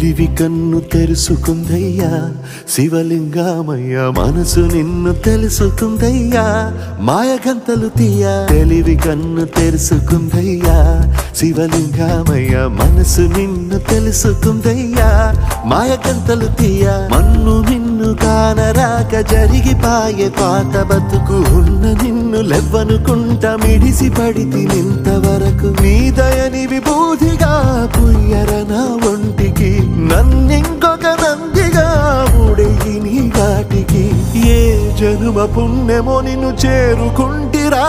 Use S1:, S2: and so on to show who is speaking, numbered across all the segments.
S1: తెలివి కన్ను తెరుసుకుందయ్యా శివలింగమయ్య మనసు నిన్ను తెలుసుకుందయ్యా మాయగంతలు తీయ తెలివి కన్ను తెరుసుకుందయ్యా శివలింగమయ్య మనసు నిన్ను తెలుసుకుందయ్యా మాయగంతలు తీయ మన్ను నిన్ను కానరాక జరిగిపాయే పాత బతుకు ఉన్న నిన్ను లెవ్వనుకుంటా మిడిసి పడితి నింతవరకు నీ దయని విభూతిగా పుయ్యరనా ఒంటికి నన్నింకొక నందిగా ఊడేయి నీ ఘాటికి ఏ జనుమ పుణ్యమో నిన్ను చేరుకుంటిరా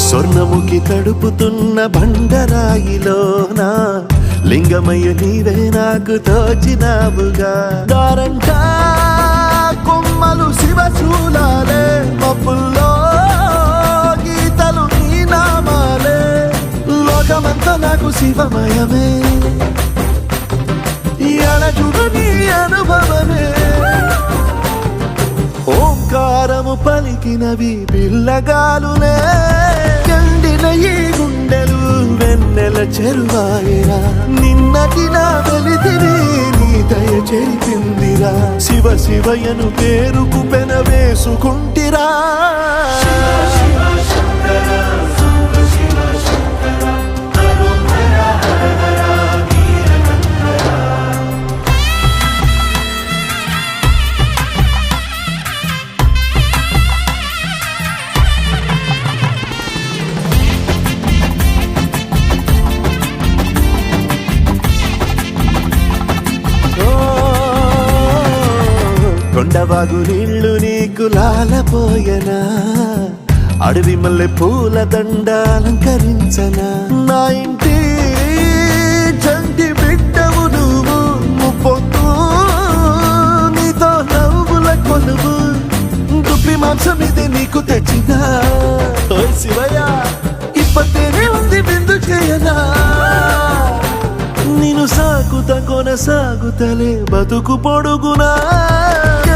S1: స్వర్ణముఖి తడుపుతున్న బండరాయిలోనా లింగమయ్య నీవే నాకు తోచినావుగా దారంటా కొమ్మలు శివశూలాలే మబ్బుల్లో గీతలు నీ నామాలే లోకమంతా నాకు శివమయమే ఎడజుడు నీ అనుభవమే ఓంకారము పలికినవి పిల్లగాలునే ఎండిన ఈ గుండెలు వెన్నెల చెరువాయరా నిన్నటి నా వెలితిని నీ దయ చెరిపిందిరా శివ శివయను పేరుకు పెన వేసుకుంటిరా కొండవాగు నీళ్లు నీకు లాలపోయనా అడవి మల్లె పూల దండ అలంకరించనా నా ఇంటి చంటి బిడ్డవు నువ్వు ముప్పొద్దు నీతో నవ్వుల కొలువు దుప్పి మాంసం ఇది నీకు తెచ్చినా ఓ శివయ్య ఇప్పటినే ఉంది బిందు చేయనా నిన్ను సాగుతా కొనసాగుతలే బతుకు పొడుగునా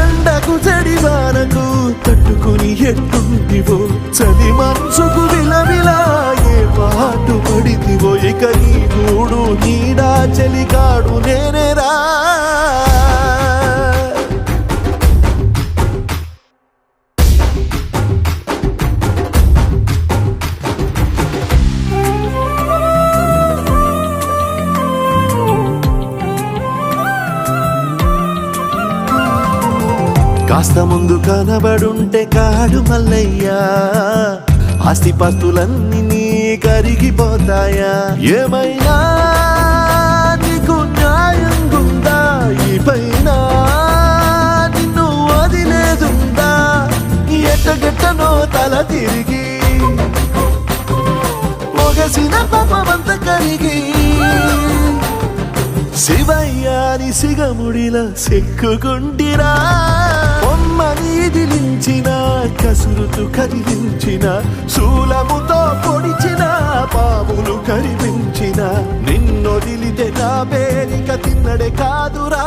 S1: ఎండకు చడివానకు తట్టుకుని ఎట్టుంటివో చలి మనసుకు విలవిలా ఏ పాటు పడితివో ఇక నీ గూడు నీడా చలికాడు నేనేరా కాస్త ముందు కనబడుంటే కాడు మల్లయ్యా ఆస్తిపాస్తులన్నీ నీ కరిగిపోతాయా ఏమైనా నీకు న్యాయం గుందా ఈ పైన నిన్ను వదిలేదుందా ఎట్టగెట్టనో తల తిరిగి మొగసిన పాపమంత కరిగి శివయ్యాని సిగముడిలా సిక్కుకుంటిరా నీదిలించిన కసురుతూ కరిగించిన శూలముతో పొడిచిన పాములు కరిపించిన నిన్నొదిలితే నా పేరిక తిన్నడే కాదురా